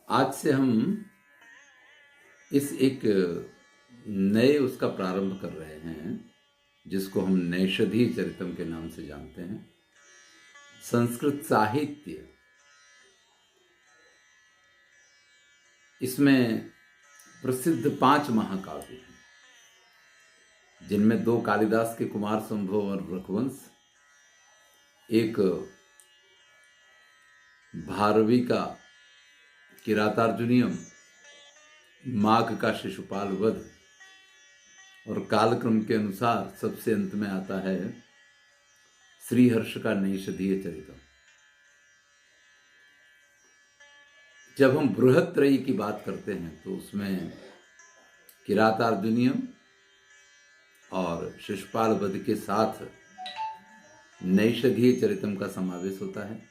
आज से हम इस एक नए उसका प्रारंभ कर रहे हैं जिसको हम नैषधीय चरितम के नाम से जानते हैं। संस्कृत साहित्य, इसमें प्रसिद्ध 5 महाकाव्य हैं, जिनमें 2 कालिदास के कुमार संभव और रघुवंश, एक भारवी का किरातार्जुनीयम, माघ का शिशुपाल वध और कालक्रम के अनुसार सबसे अंत में आता है श्रीहर्ष का नैषधीय चरितम। जब हम बृहत्त्रयी की बात करते हैं तो उसमें किरातार्जुनीयम और शिशुपाल वध के साथ नैषधीय चरितम का समावेश होता है।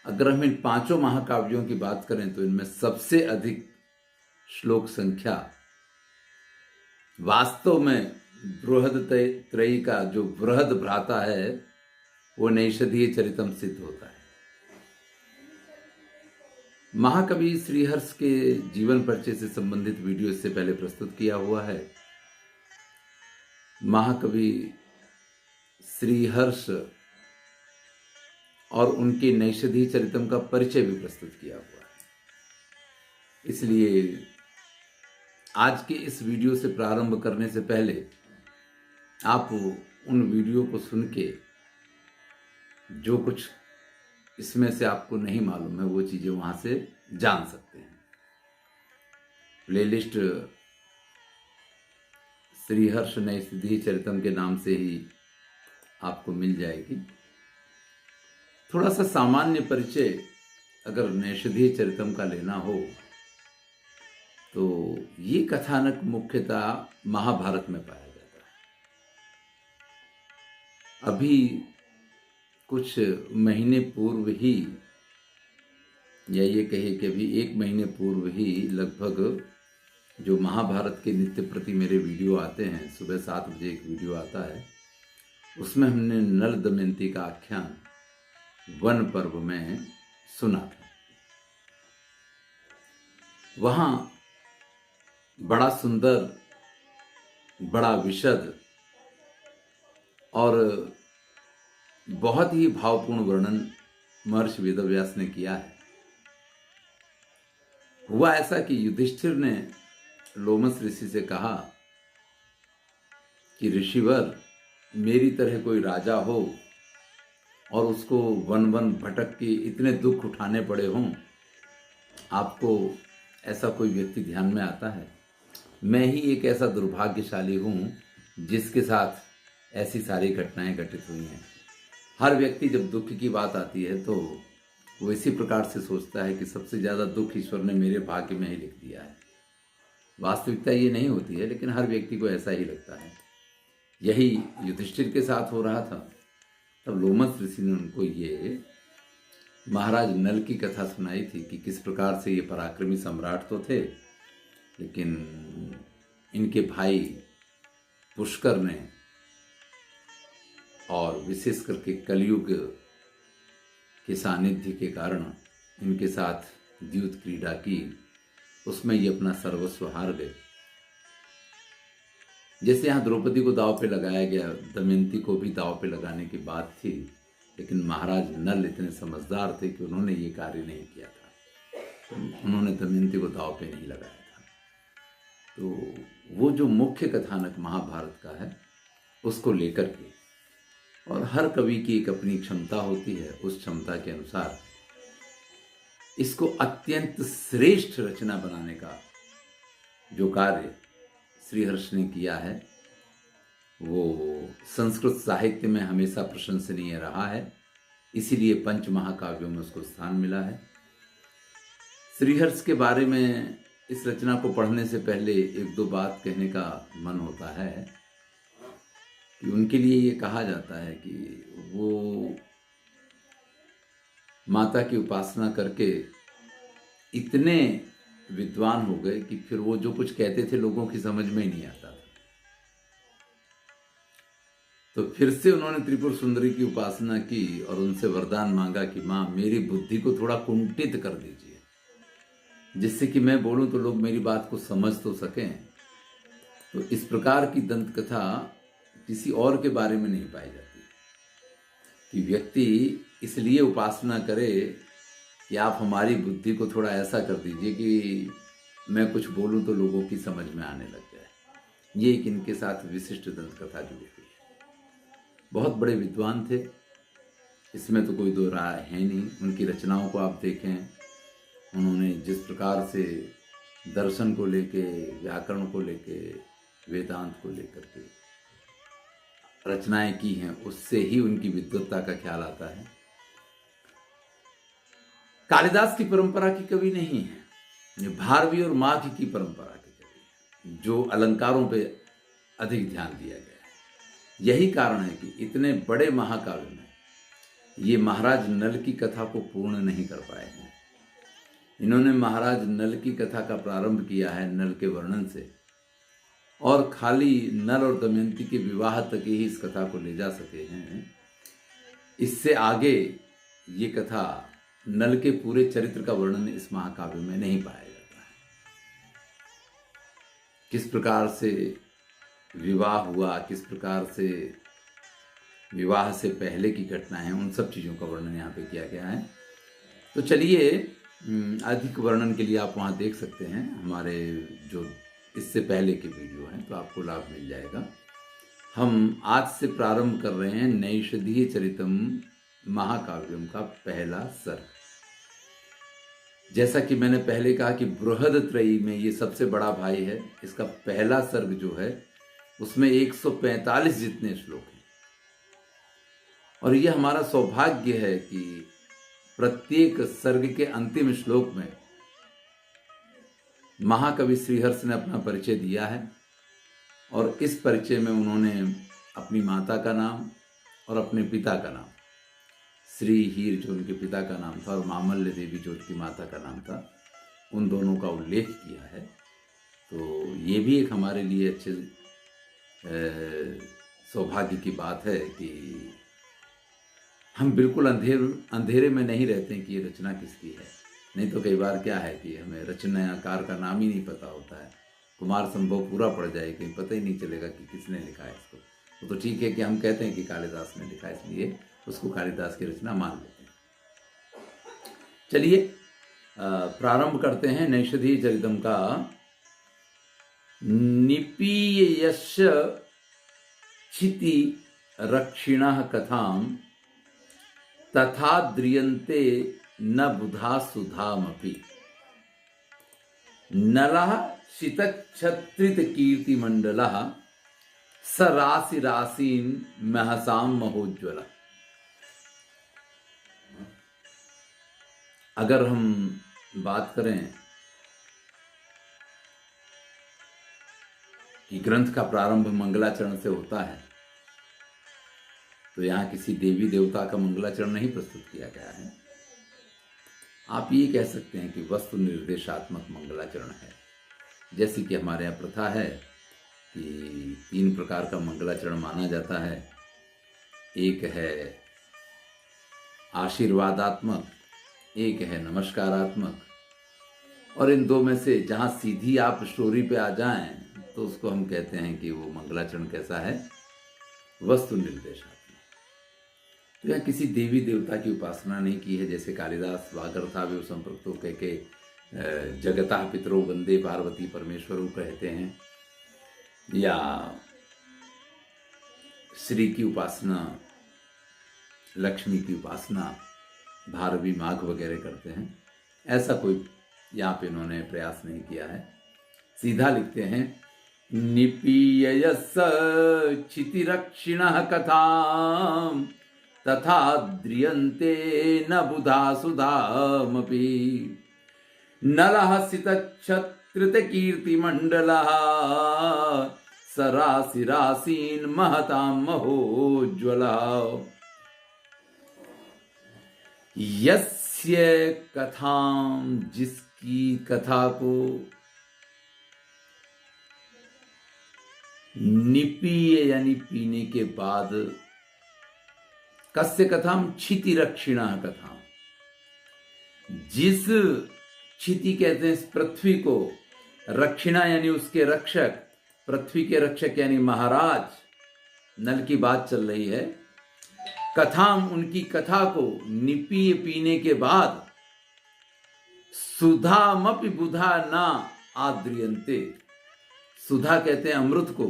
अगर हम इन 5 महाकाव्यों की बात करें तो इनमें सबसे अधिक श्लोक संख्या वास्तव में बृहत्त्रयी का जो बृहद भ्राता है वो नैषधीय चरितम सिद्ध होता है। महाकवि श्रीहर्ष के जीवन परिचय से संबंधित वीडियो इससे पहले प्रस्तुत किया हुआ है। महाकवि श्रीहर्ष और उनके नैषधीय चरितम का परिचय भी प्रस्तुत किया हुआ है। इसलिए आज के इस वीडियो से प्रारंभ करने से पहले आप उन वीडियो को सुन के जो कुछ इसमें से आपको नहीं मालूम है वो चीज़ें वहाँ से जान सकते हैं। प्लेलिस्ट श्रीहर्ष नैषधीय चरितम के नाम से ही आपको मिल जाएगी। थोड़ा सा सामान्य परिचय अगर नैषधीय चरितम का लेना हो तो ये कथानक मुख्यतः महाभारत में पाया जाता है। अभी कुछ महीने पूर्व ही, या ये कहे कि अभी 1 महीने पूर्व ही लगभग, जो महाभारत के नित्य प्रति मेरे वीडियो आते हैं, सुबह 7 बजे एक वीडियो आता है, उसमें हमने नल दमयंती का आख्यान वन पर्व में सुना था। वहां बड़ा सुंदर, बड़ा विशद और बहुत ही भावपूर्ण वर्णन महर्षि वेदव्यास ने किया है। हुआ ऐसा कि युधिष्ठिर ने लोमस ऋषि से कहा कि ऋषिवर, मेरी तरह कोई राजा हो और उसको वन वन भटक के इतने दुख उठाने पड़े हों, आपको ऐसा कोई व्यक्ति ध्यान में आता है? मैं ही एक ऐसा दुर्भाग्यशाली हूँ जिसके साथ ऐसी सारी घटनाएं घटित हुई हैं। हर व्यक्ति जब दुख की बात आती है तो वो इसी प्रकार से सोचता है कि सबसे ज़्यादा दुख ईश्वर ने मेरे भाग्य में ही लिख दिया है। वास्तविकता ये नहीं होती है, लेकिन हर व्यक्ति को ऐसा ही लगता है। यही युधिष्ठिर के साथ हो रहा था। तब लोमस ऋषि ने उनको ये महाराज नल की कथा सुनाई थी कि किस प्रकार से ये पराक्रमी सम्राट तो थे, लेकिन इनके भाई पुष्कर ने और विशेष करके कलयुग के सानिध्य के कारण इनके साथ द्यूत क्रीड़ा की, उसमें ये अपना सर्वस्व हार गए। जैसे यहाँ द्रौपदी को दांव पे लगाया गया, दमयंती को भी दांव पे लगाने की बात थी, लेकिन महाराज नल इतने समझदार थे कि उन्होंने ये कार्य नहीं किया था। उन्होंने दमयंती को दांव पे नहीं लगाया था। तो वो जो मुख्य कथानक महाभारत का है उसको लेकर के, और हर कवि की एक अपनी क्षमता होती है, उस क्षमता के अनुसार इसको अत्यंत श्रेष्ठ रचना बनाने का जो कार्य श्रीहर्ष ने किया है वो संस्कृत साहित्य में हमेशा प्रशंसनीय रहा है। इसीलिए 5 महाकाव्यों में उसको स्थान मिला है। श्रीहर्ष के बारे में इस रचना को पढ़ने से पहले 1-2 बात कहने का मन होता है कि उनके लिए ये कहा जाता है कि वो माता की उपासना करके इतने विद्वान हो गए कि फिर वो जो कुछ कहते थे लोगों की समझ में ही नहीं आता था। तो फिर से उन्होंने त्रिपुर सुंदरी की उपासना की और उनसे वरदान मांगा कि माँ, मेरी बुद्धि को थोड़ा कुंठित कर दीजिए। जिससे कि मैं बोलूं तो लोग मेरी बात को समझ तो सकें। तो इस प्रकार की दंत कथा किसी और के बारे में नहीं पाई जाती कि व्यक्ति इसलिए उपासना करे कि आप हमारी बुद्धि को थोड़ा ऐसा कर दीजिए कि मैं कुछ बोलूं तो लोगों की समझ में आने लग जाए। ये एक इनके साथ विशिष्ट दंत कथा जुड़ी हुई है। बहुत बड़े विद्वान थे, इसमें तो कोई दो राय है नहीं। उनकी रचनाओं को आप देखें, उन्होंने जिस प्रकार से दर्शन को लेके, व्याकरण को लेके, वेदांत को लेकर के रचनाएं की हैं, उससे ही उनकी विद्वत्ता का ख्याल आता है। कालिदास की परंपरा की कवि नहीं है, ये भारवी और माघ की परंपरा के कवि हैं, जो अलंकारों पे अधिक ध्यान दिया गया है। यही कारण है कि इतने बड़े महाकाव्य में ये महाराज नल की कथा को पूर्ण नहीं कर पाए हैं। इन्होंने महाराज नल की कथा का प्रारंभ किया है नल के वर्णन से, और खाली नल और दमयंती के विवाह तक ही इस कथा को ले जा सके हैं। इससे आगे ये कथा, नल के पूरे चरित्र का वर्णन इस महाकाव्य में नहीं पाया जाता है। किस प्रकार से विवाह हुआ, किस प्रकार से विवाह से पहले की घटनाएं, उन सब चीज़ों का वर्णन यहाँ पे किया गया है। तो चलिए, अधिक वर्णन के लिए आप वहाँ देख सकते हैं हमारे जो इससे पहले के वीडियो हैं, तो आपको लाभ मिल जाएगा। हम आज से प्रारंभ कर रहे हैं नैषधीय चरितम महाकाव्यम का पहला सर्ग। जैसा कि मैंने पहले कहा कि बृहदत्रयी में ये सबसे बड़ा भाई है। इसका पहला सर्ग जो है उसमें 145 जितने श्लोक हैं, और ये हमारा सौभाग्य है कि प्रत्येक सर्ग के अंतिम श्लोक में महाकवि श्रीहर्ष ने अपना परिचय दिया है, और इस परिचय में उन्होंने अपनी माता का नाम और अपने पिता का नाम, श्री हीर जो उनके पिता का नाम था और मामल्य देवी जो उनकी माता का नाम था, उन दोनों का उल्लेख किया है। तो ये भी एक हमारे लिए अच्छे सौभाग्य की बात है कि हम बिल्कुल अंधेरे में नहीं रहते हैं कि ये रचना किसकी है। नहीं तो कई बार क्या है कि हमें रचनाकार का नाम ही नहीं पता होता है। कुमार संभव पूरा पड़ जाए, कहीं पता ही नहीं चलेगा कि किसने लिखा है इसको। तो ठीक है कि हम कहते हैं कि कालिदास ने लिखा है, इसलिए उसको कालिदास की रचना मान लेते हैं। चलिए प्रारंभ करते हैं नैषधीय चरितम का। निपीयश क्षिति रक्षिणः कथां तथा द्रियन्ते न बुधा सुधामपि नलः शितच्छत्रित कीर्तिमंडलः स राशि राशीन महसाम महोज्ज्वल। अगर हम बात करें कि ग्रंथ का प्रारंभ मंगलाचरण से होता है, तो यहाँ किसी देवी देवता का मंगलाचरण नहीं प्रस्तुत किया गया है। आप ये कह सकते हैं कि वस्तु निर्देशात्मक मंगलाचरण है। जैसे कि हमारे यहाँ प्रथा है कि 3 प्रकार का मंगलाचरण माना जाता है। एक है आशीर्वादात्मक, एक है नमस्कारात्मक, और इन 2 में से जहाँ सीधी आप स्टोरी पे आ जाएं तो उसको हम कहते हैं कि वो मंगलाचरण कैसा है, वस्तु निर्देशात्मक। तो यहाँ किसी देवी देवता की उपासना नहीं की है। जैसे कालिदास वागर्थाव्यो संपृक्तो कह के जगतः पितरो वंदे पार्वती परमेश्वरों कहते हैं, या श्री की उपासना, लक्ष्मी की उपासना भारवी माघ वगैरह करते हैं। ऐसा कोई यहाँ पे इन्होंने प्रयास नहीं किया है। सीधा लिखते हैं निपीयस क्षितिरक्षिणः कथां तथा द्रियन्ते न बुधा सुधामपि नलः सितच्छत्रित कीर्तिमंडलः स राशि राशीन् महतां महोज्ज्वलः। यस्य कथां, जिसकी कथा को निपीय यानी पीने के बाद, कस्य कथां क्षितिरक्षिणः कथां, जिस क्षिति कहते हैं इस पृथ्वी को, रक्षिणा यानी उसके रक्षक, पृथ्वी के रक्षक यानी महाराज। नल की बात चल रही है। कथाम उनकी कथा को, निपीय पीने के बाद, सुधामपि बुधा ना आद्रियंते, सुधा कहते हैं अमृत को,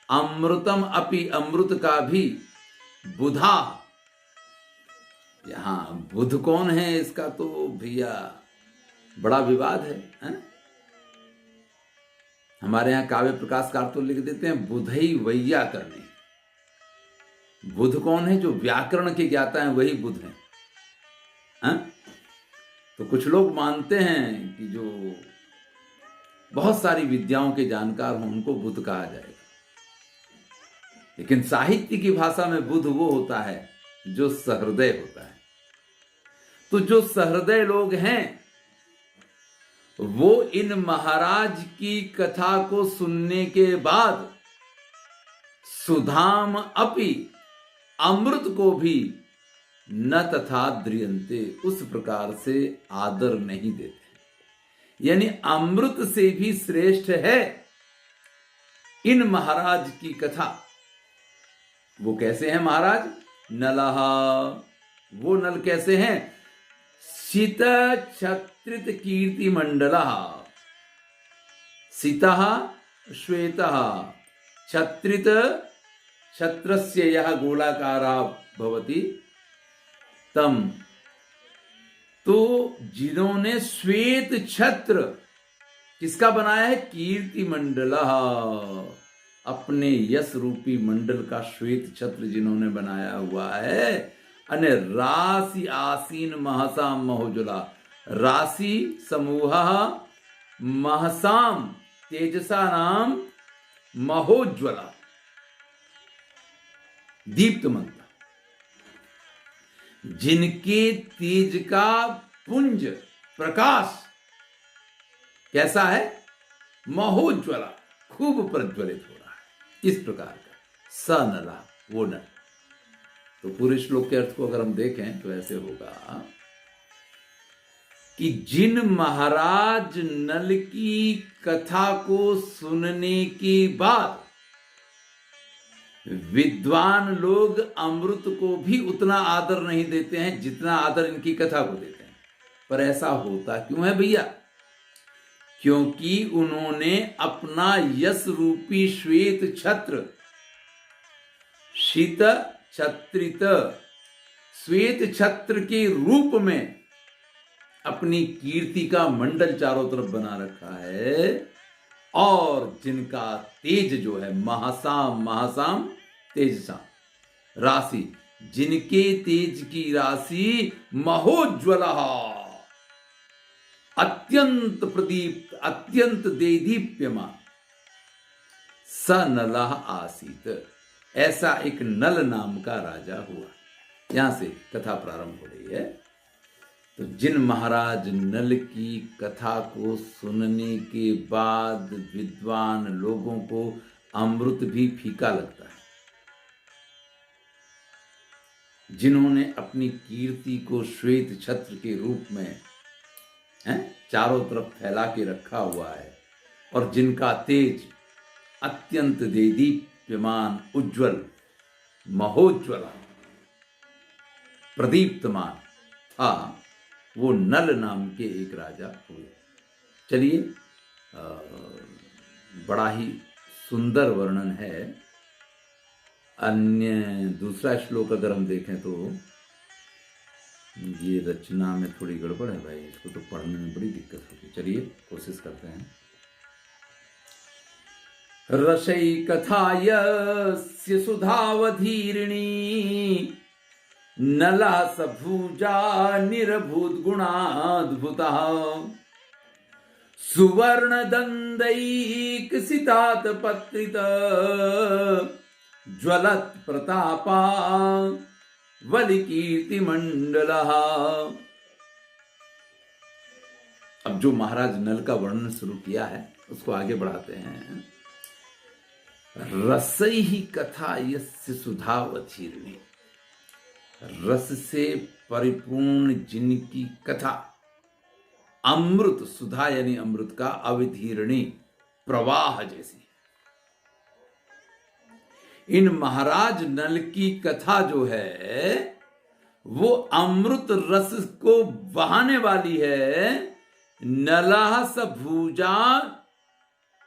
अमृतम अपि अमृत का भी, बुधा, यहां बुध कौन है इसका तो भैया बड़ा विवाद है? हमारे यहां काव्य प्रकाशकार तो लिख देते हैं बुधई वैयाकरणी। बुध कौन है? जो व्याकरण के ज्ञाता हैं वही बुध हैं। तो कुछ लोग मानते हैं कि जो बहुत सारी विद्याओं के जानकार हों उनको बुध कहा जाएगा, लेकिन साहित्य की भाषा में बुध वो होता है जो सहृदय होता है। तो जो सहृदय लोग हैं वो इन महाराज की कथा को सुनने के बाद सुधाम अपि अमृत को भी न तथा द्रियंते, उस प्रकार से आदर नहीं देते। यानी अमृत से भी श्रेष्ठ है इन महाराज की कथा। वो कैसे हैं महाराज? नलहा, वो नल कैसे हैं? शीत छत्रित कीर्ति मंडला, सीतः श्वेतः छत्रित, छत्रस्य यह गोलाकारा भवति तम, तो जिन्होंने श्वेत छत्र किसका बनाया है? कीर्ति मंडला, अपने यश रूपी मंडल का श्वेत छत्र जिन्होंने बनाया हुआ है। अने राशि आसीन महसाम महोज्वला, राशि समूह महसाम तेजसा नाम महोज्वला, दीप्तमंता, जिनके तेज का पुंज प्रकाश कैसा है? महोज्वला, खूब प्रज्वलित हो रहा है। इस प्रकार का स नला, वो नल। तो पूरे श्लोक के अर्थ को अगर हम देखें तो ऐसे होगा कि जिन महाराज नल की कथा को सुनने के बाद विद्वान लोग अमृत को भी उतना आदर नहीं देते हैं जितना आदर इनकी कथा को देते हैं। पर ऐसा होता क्यों है भैया? क्योंकि उन्होंने अपना यश रूपी श्वेत छत्र, शीत छत्रित, श्वेत छत्र के रूप में अपनी कीर्ति का मंडल चारों तरफ बना रखा है, और जिनका तेज जो है महासाम, महासाम तेजसा, राशि, जिनके तेज की राशि महोज्वला, अत्यंत प्रदीप्त, अत्यंत देदीप्यमान, स नलः आसीत, ऐसा एक नल नाम का राजा हुआ। यहां से कथा प्रारंभ हो रही है। तो जिन महाराज नल की कथा को सुनने के बाद विद्वान लोगों को अमृत भी फीका लगता है, जिन्होंने अपनी कीर्ति को श्वेत छत्र के रूप में चारों तरफ फैला के रखा हुआ है, और जिनका तेज अत्यंत देदीप्यमान, उज्जवल, महोज्वला, प्रदीप्तमान था, वो नल नाम के एक राजा हुए। चलिए, बड़ा ही सुंदर वर्णन है। अन्य दूसरा श्लोक अगर हम देखें तो ये रचना में थोड़ी गड़बड़ है भाई, इसको तो पढ़ने में बड़ी दिक्कत होगी। चलिए कोशिश करते हैं। रसै कथायस्य सुधावधीरिणी, नला सभुजा निरभूत गुणाद्भुतः, सुवर्ण दंदैक सितात पत्रित, ज्वलत प्रतापा वलि कीर्ति मंडलः। अब जो महाराज नल का वर्णन शुरू किया है उसको आगे बढ़ाते हैं। रसै ही कथा यस्य सुधावधीरिणी, रस से परिपूर्ण जिनकी कथा, अमृत सुधा यानी अमृत का अविधीरणी प्रवाह जैसी। इन महाराज नल की कथा जो है वो अमृत रस को बहाने वाली है। नलः स भूजा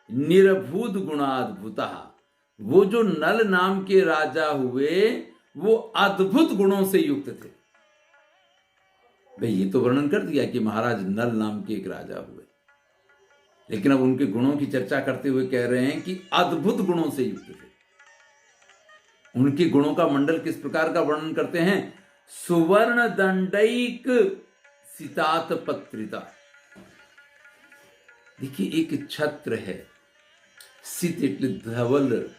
निरभूत गुणाद्भुता, वो जो नल नाम के राजा हुए वो अद्भुत गुणों से युक्त थे। भाई ये तो वर्णन कर दिया कि महाराज नल नाम के एक राजा हुए, लेकिन अब उनके गुणों की चर्चा करते हुए कह रहे हैं कि अद्भुत गुणों से युक्त थे। उनके गुणों का मंडल किस प्रकार का वर्णन करते हैं? सुवर्ण दंडैक सितात पत्रिता। देखिए एक छत्र है, सित એટલે धवल,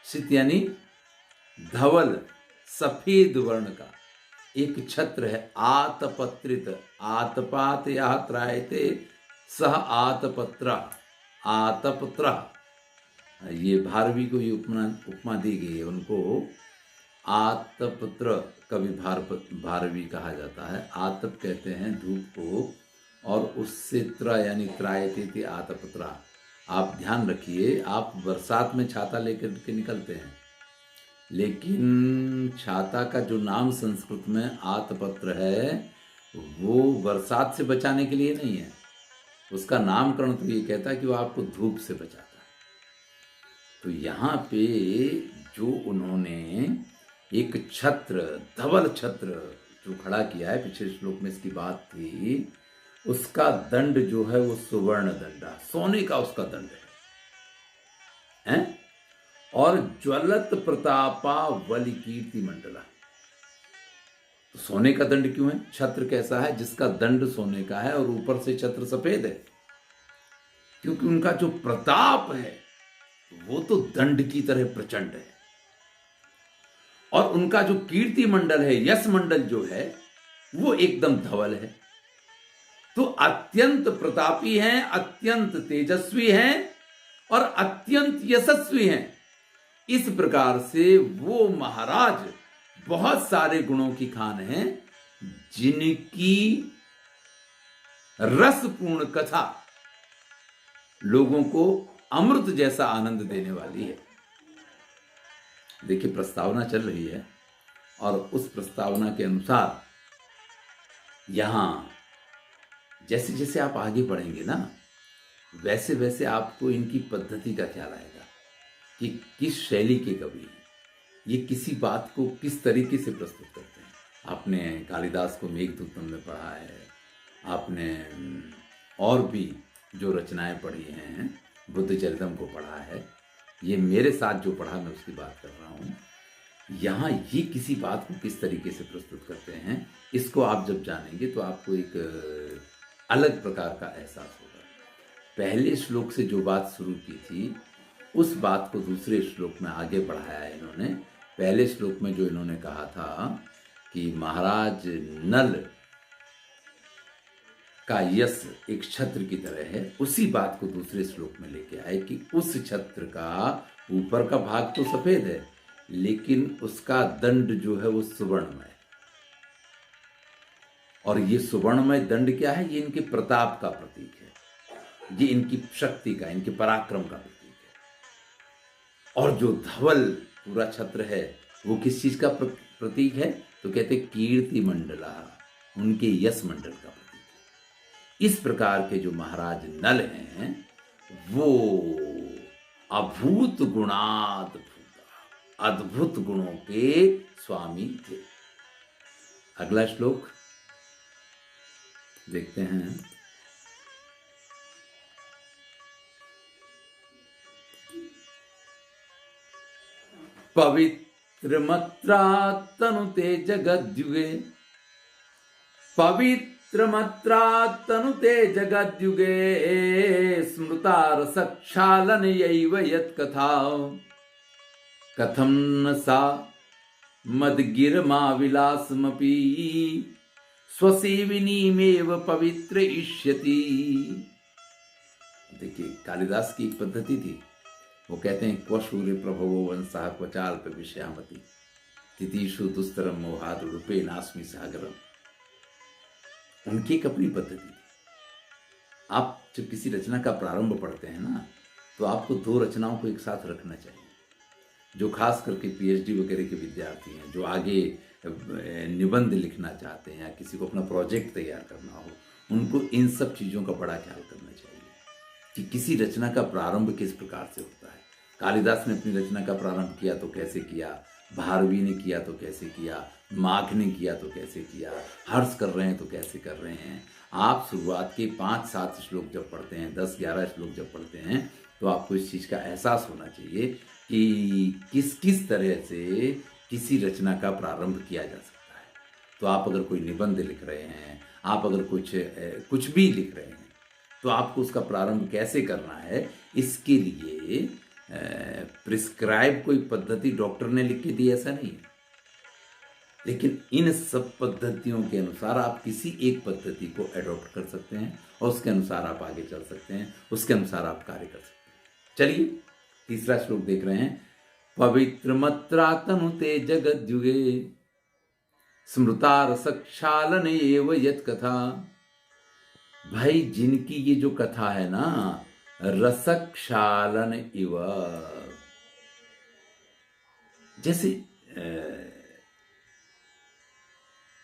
सित यानी धवल सफेद वर्ण का एक छत्र है। आतपत्रित, आतपात या त्रायते सह आतपत्र, आतपत्र। ये भारवी को ये उपमा दी गई है, उनको आतपत्र कभी भारवी कहा जाता है। आतप कहते हैं धूप को, और उससे त्र यानी त्रायते थी आतपत्रा। आप ध्यान रखिए, आप बरसात में छाता लेकर के निकलते हैं, लेकिन छाता का जो नाम संस्कृत में आतपत्र है वो बरसात से बचाने के लिए नहीं है। उसका नामकरण तो ये कहता है कि वो आपको धूप से बचाता है। तो यहाँ पे जो उन्होंने एक छत्र, धवल छत्र जो खड़ा किया है, पिछले श्लोक में इसकी बात थी, उसका दंड जो है वो सुवर्ण दंडा, सोने का उसका दंड है? और ज्वलत प्रतापा वलि कीर्ति मंडला। तो सोने का दंड क्यों है? छत्र कैसा है? जिसका दंड सोने का है और ऊपर से छत्र सफेद है, क्योंकि उनका जो प्रताप है वो तो दंड की तरह प्रचंड है। और उनका जो कीर्ति मंडल है, यश मंडल जो है, वो एकदम धवल है। तो अत्यंत प्रतापी हैं, अत्यंत तेजस्वी हैं और अत्यंत यशस्वी हैं। इस प्रकार से वो महाराज बहुत सारे गुणों की खान हैं, जिनकी रसपूर्ण कथा लोगों को अमृत जैसा आनंद देने वाली है। देखिए प्रस्तावना चल रही है, और उस प्रस्तावना के अनुसार यहां जैसे जैसे आप आगे बढ़ेंगे ना, वैसे वैसे आपको इनकी पद्धति का ख्याल आएगा कि किस शैली के कवि हैं, ये किसी बात को किस तरीके से प्रस्तुत करते हैं। आपने कालिदास को मेघदूतम में पढ़ा है, आपने और भी जो रचनाएं पढ़ी हैं, बुद्धचरितम को पढ़ा है, ये मेरे साथ जो पढ़ा मैं उसकी बात कर रहा हूँ। यहाँ ये किसी बात को किस तरीके से प्रस्तुत करते हैं, इसको आप जब जानेंगे तो आपको एक अलग प्रकार का एहसास होगा। पहले श्लोक से जो बात शुरू की थी, उस बात को दूसरे श्लोक में आगे बढ़ाया है इन्होंने। पहले श्लोक में जो इन्होंने कहा था कि महाराज नल का यश एक छत्र की तरह है, उसी बात को दूसरे श्लोक में लेके आए कि उस छत्र का ऊपर का भाग तो सफेद है, लेकिन उसका दंड जो है वो सुवर्णमय है। और ये सुवर्णमय दंड क्या है? ये इनके प्रताप का प्रतीक है, ये इनकी शक्ति का, इनके पराक्रम का प्रतीक है। और जो धवल पूरा छत्र है वो किस चीज का प्रतीक है? तो कहते कीर्ति मंडला, उनके यश मंडल का प्रतीक है। इस प्रकार के जो महाराज नल हैं वो अभूत गुणाद्भुत, अद्भुत गुणों के स्वामी थे। अगला श्लोक देखते हैं। पवित्रमत्रा तनुते जगद्युगे, पवित्रमत्रा तनुते जगद्युगे, स्मृता रसक्षालनयैव यत्कथा, कथं न सा मद्गिरमा विलासमपि, स्वसेविनीमेव पवित्र इष्यति। देखिए कालिदास की एक पद्धति थी, वो कहते हैं क्व सूर्य प्रभवो वंशः क्वचाल्प विषयामति, तितिषु दुस्तरम मोहाद रूपे नास्मि सागरम। उनकी एक अपनी पद्धति थी। आप जब किसी रचना का प्रारंभ पढ़ते हैं ना, तो आपको 2 रचनाओं को एक साथ रखना चाहिए। जो खास करके पीएचडी वगैरह के विद्यार्थी हैं, जो आगे निबंध लिखना चाहते हैं या किसी को अपना प्रोजेक्ट तैयार करना हो, उनको इन सब चीज़ों का बड़ा ख्याल करना चाहिए कि किसी रचना का प्रारंभ किस प्रकार से होता है। कालिदास ने अपनी रचना का प्रारंभ किया तो कैसे किया, भारवी ने किया तो कैसे किया, माघ ने किया तो कैसे किया, हर्ष कर रहे हैं तो कैसे कर रहे हैं। आप शुरुआत के 5-7 श्लोक जब पढ़ते हैं, 10-11 श्लोक जब पढ़ते हैं, तो आपको इस चीज़ का एहसास होना चाहिए कि किस किस तरह से किसी रचना का प्रारंभ किया जा सकता है। तो आप अगर कोई निबंध लिख रहे हैं, आप अगर कुछ भी लिख रहे हैं, तो आपको उसका प्रारंभ कैसे करना है, इसके लिए प्रिस्क्राइब कोई पद्धति डॉक्टर ने लिख के दी ऐसा नहीं है। लेकिन इन सब पद्धतियों के अनुसार आप किसी एक पद्धति को एडॉप्ट कर सकते हैं और उसके अनुसार आप आगे चल सकते हैं, उसके अनुसार आप कार्य कर सकते हैं। चलिए तीसरा श्लोक देख रहे हैं। पवित्रमत्रा तनुते जगद्युगे स्मृतार सक्षालन एव यत कथा। भाई जिनकी ये जो कथा है ना, रसक्षालन इव, जैसे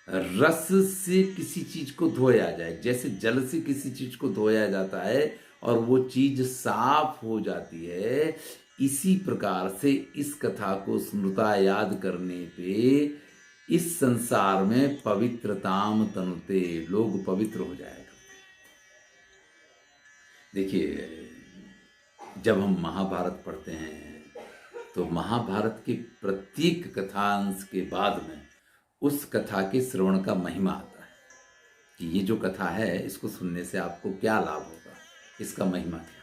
रस से किसी चीज को धोया जाए, जैसे जल से किसी चीज को धोया जाता है और वो चीज साफ हो जाती है, इसी प्रकार से इस कथा को स्मृता याद करने पे इस संसार में पवित्रताम तनुते, लोग पवित्र हो जाया करते हैं। देखिए जब हम महाभारत पढ़ते हैं तो महाभारत के प्रत्येक कथांश के बाद में उस कथा के श्रवण का महिमा आता है कि ये जो कथा है इसको सुनने से आपको क्या लाभ होगा, इसका महिमा क्या।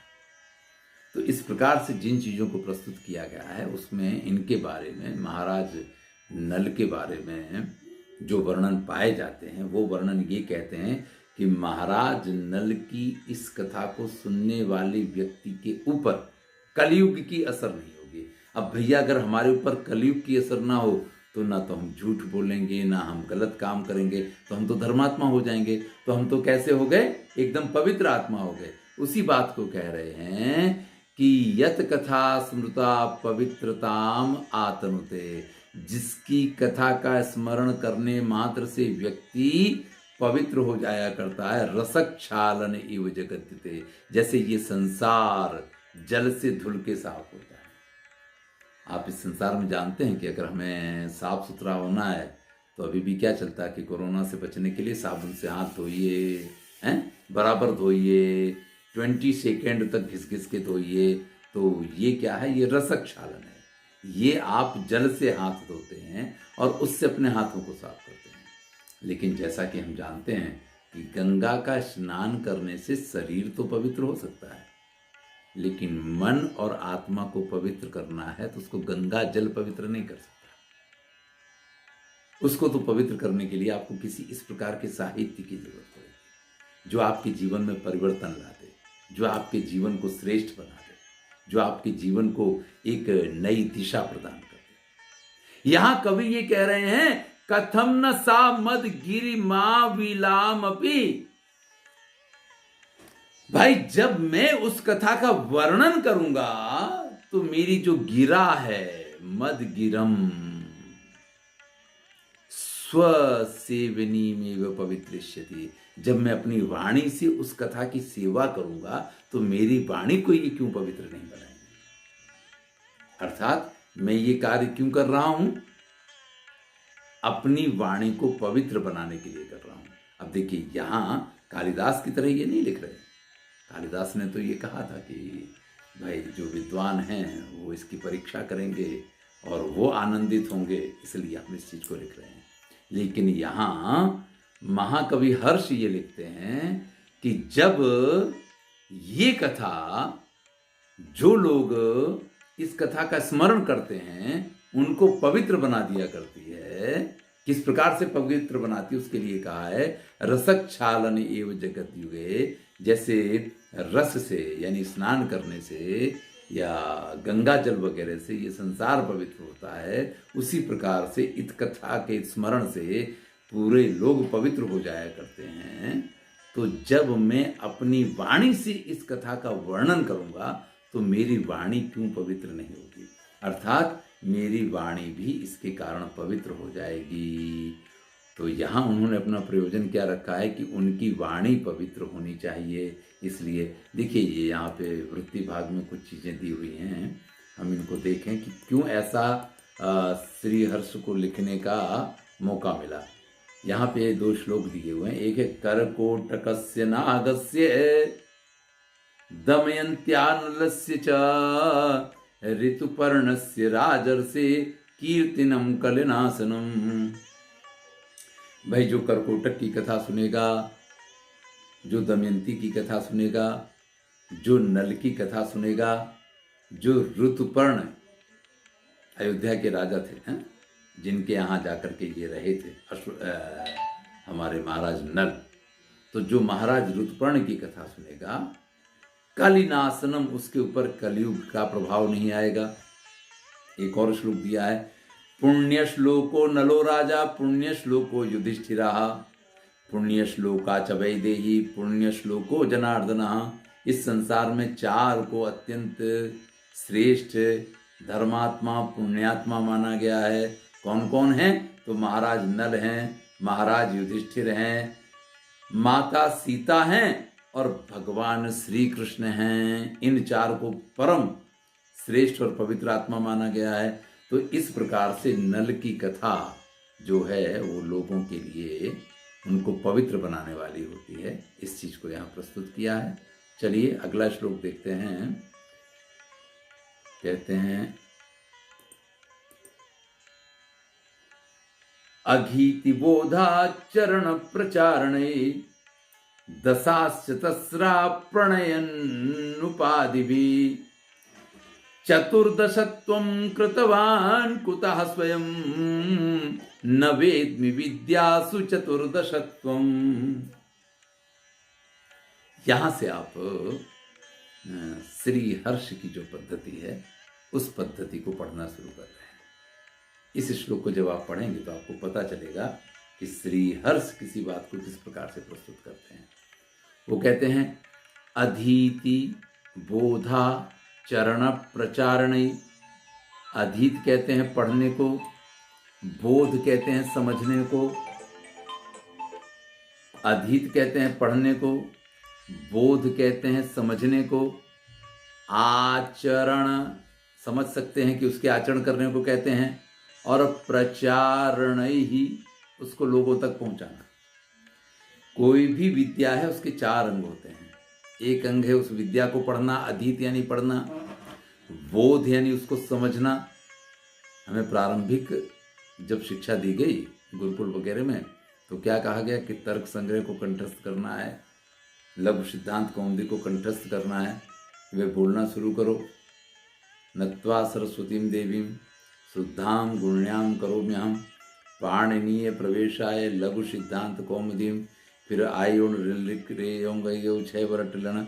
तो इस प्रकार से जिन चीज़ों को प्रस्तुत किया गया है उसमें इनके बारे में, महाराज नल के बारे में जो वर्णन पाए जाते हैं, वो वर्णन ये कहते हैं कि महाराज नल की इस कथा को सुनने वाले व्यक्ति के ऊपर कलयुग की असर नहीं होगी। अब भैया अगर हमारे ऊपर कलयुग की असर ना हो तो ना तो हम झूठ बोलेंगे, ना हम गलत काम करेंगे, तो हम तो धर्मात्मा हो जाएंगे। तो हम तो कैसे हो गए, एकदम पवित्र आत्मा हो गए। उसी बात को कह रहे हैं कि यत कथा स्मृता पवित्रताम आतनुते, जिसकी कथा का स्मरण करने मात्र से व्यक्ति पवित्र हो जाया करता है। रसक्षालन इव जगत्यते, जैसे ये संसार जल से धुल के साफ होता है। आप इस संसार में जानते हैं कि अगर हमें साफ सुथरा होना है तो अभी भी क्या चलता है कि कोरोना से बचने के लिए साबुन से हाथ धोइए, हैं, बराबर धोइए, 20 सेकेंड तक घिस घिस के धोइए। तो ये क्या है, ये रसक्षालन है। ये आप जल से हाथ धोते हैं और उससे अपने हाथों को साफ करते हैं। लेकिन जैसा कि हम जानते हैं कि गंगा का स्नान करने से शरीर तो पवित्र हो सकता है, लेकिन मन और आत्मा को पवित्र करना है तो उसको गंगा जल पवित्र नहीं कर सकता। उसको तो पवित्र करने के लिए आपको किसी इस प्रकार के साहित्य की जरूरत पड़ेगी जो आपके जीवन में परिवर्तन ला दे, जो आपके जीवन को श्रेष्ठ बना दे, जो आपके जीवन को एक नई दिशा प्रदान कर दे। यहां कवि ये कह रहे हैं, कथम न सा मद गिरि मा विलाम अपि। भाई जब मैं उस कथा का वर्णन करूंगा तो मेरी जो गिरा है, मद गिरम स्वसेवनी में पवित्रिष्यति, जब मैं अपनी वाणी से उस कथा की सेवा करूंगा तो मेरी वाणी को ये क्यों पवित्र नहीं बनाएगी। अर्थात मैं ये कार्य क्यों कर रहा हूं, अपनी वाणी को पवित्र बनाने के लिए कर रहा हूं। अब देखिए यहां कालिदास की तरह ये नहीं लिख रहे। कालिदास ने तो ये कहा था कि भाई जो विद्वान हैं वो इसकी परीक्षा करेंगे और वो आनंदित होंगे, इसलिए हम इस चीज को लिख रहे हैं। लेकिन यहाँ महाकवि हर्ष ये लिखते हैं कि जब ये कथा, जो लोग इस कथा का स्मरण करते हैं उनको पवित्र बना दिया करती है। किस प्रकार से पवित्र बनाती है उसके लिए कहा है, रसक्षालन एव जगद्युगे, जैसे रस से यानी स्नान करने से या गंगा जल वगैरह से ये संसार पवित्र होता है, उसी प्रकार से इत कथा के स्मरण से पूरे लोग पवित्र हो जाया करते हैं। तो जब मैं अपनी वाणी से इस कथा का वर्णन करूंगा तो मेरी वाणी क्यों पवित्र नहीं होगी, अर्थात मेरी वाणी भी इसके कारण पवित्र हो जाएगी। तो यहाँ उन्होंने अपना प्रयोजन क्या रखा है कि उनकी वाणी पवित्र होनी चाहिए। इसलिए देखिए, ये यहाँ पे वृत्ति भाग में कुछ चीज़ें दी हुई हैं, हम इनको देखें कि क्यों ऐसा श्री हर्ष को लिखने का मौका मिला। यहाँ पे 2 श्लोक दिए हुए हैं। एक है करकोटकस्य नागस्य दमयन्त्यानलस्य च ऋतुपर्णस्य राजर्षे कीर्तिनम कलिनाशनम। भाई जो करकोटक की कथा सुनेगा, जो दमयंती की कथा सुनेगा, जो नल की कथा सुनेगा, जो ऋतुपर्ण अयोध्या के राजा थे हैं? जिनके यहाँ जाकर के ये रहे थे हमारे महाराज नल, तो जो महाराज ऋतुपर्ण की कथा सुनेगा, कलिनाशनम, उसके ऊपर कलयुग का प्रभाव नहीं आएगा। एक और श्लोक दिया है, पुण्य श्लोको नलो राजा पुण्य श्लोको युधिष्ठिरा पुण्य श्लोका च वैदेही पुण्य श्लोको जनार्दन। इस संसार में 4 को अत्यंत श्रेष्ठ धर्मात्मा पुण्यात्मा माना गया है। कौन कौन है? तो महाराज नल हैं, महाराज युधिष्ठिर हैं, माता सीता हैं और भगवान श्री कृष्ण हैं। इन 4 को परम श्रेष्ठ और पवित्र आत्मा माना गया है। तो इस प्रकार से नल की कथा जो है वो लोगों के लिए उनको पवित्र बनाने वाली होती है। इस चीज को यहाँ प्रस्तुत किया है। चलिए अगला श्लोक देखते हैं। कहते हैं, अघीति बोधाचरण प्रचारणे दशाश्चतस्रा प्रणयन्नुपादिभिः चतुर्दशत्वं कृतवान् कुतः स्वयं न वेद्मि विद्यासु चतुर्दशत्वं। यहां से आप श्री हर्ष की जो पद्धति है उस पद्धति को पढ़ना शुरू कर रहे हैं। इस श्लोक को जब आप पढ़ेंगे तो आपको पता चलेगा कि श्री हर्ष किसी बात को किस प्रकार से प्रस्तुत करते हैं। वो कहते हैं, अधीति बोधा चरण प्रचारणई। अधीत कहते हैं पढ़ने को, बोध कहते हैं समझने को। अधीत कहते हैं पढ़ने को, बोध कहते हैं समझने को, आचरण समझ सकते हैं कि उसके आचरण करने को कहते हैं, और प्रचारणई ही उसको लोगों तक पहुंचाना। कोई भी विद्या है उसके 4 अंग होते हैं। एक अंग है उस विद्या को पढ़ना, अधीत यानी पढ़ना, बोध यानी उसको समझना। हमें प्रारंभिक जब शिक्षा दी गई गुरुकुल वगैरह में तो क्या कहा गया कि तर्क संग्रह को कंठस्थ करना है, लघु सिद्धांत कौमुदी को कंठस्थ करना है। वे बोलना शुरू करो, नत्वा सरस्वतीम देवीम शुद्धाम गुण्याम करोम्यहम पाणिनीय प्रवेशाय लघु सिद्धांत कौमुदीम। फिर आयोन रे 6 वर्ष लेना।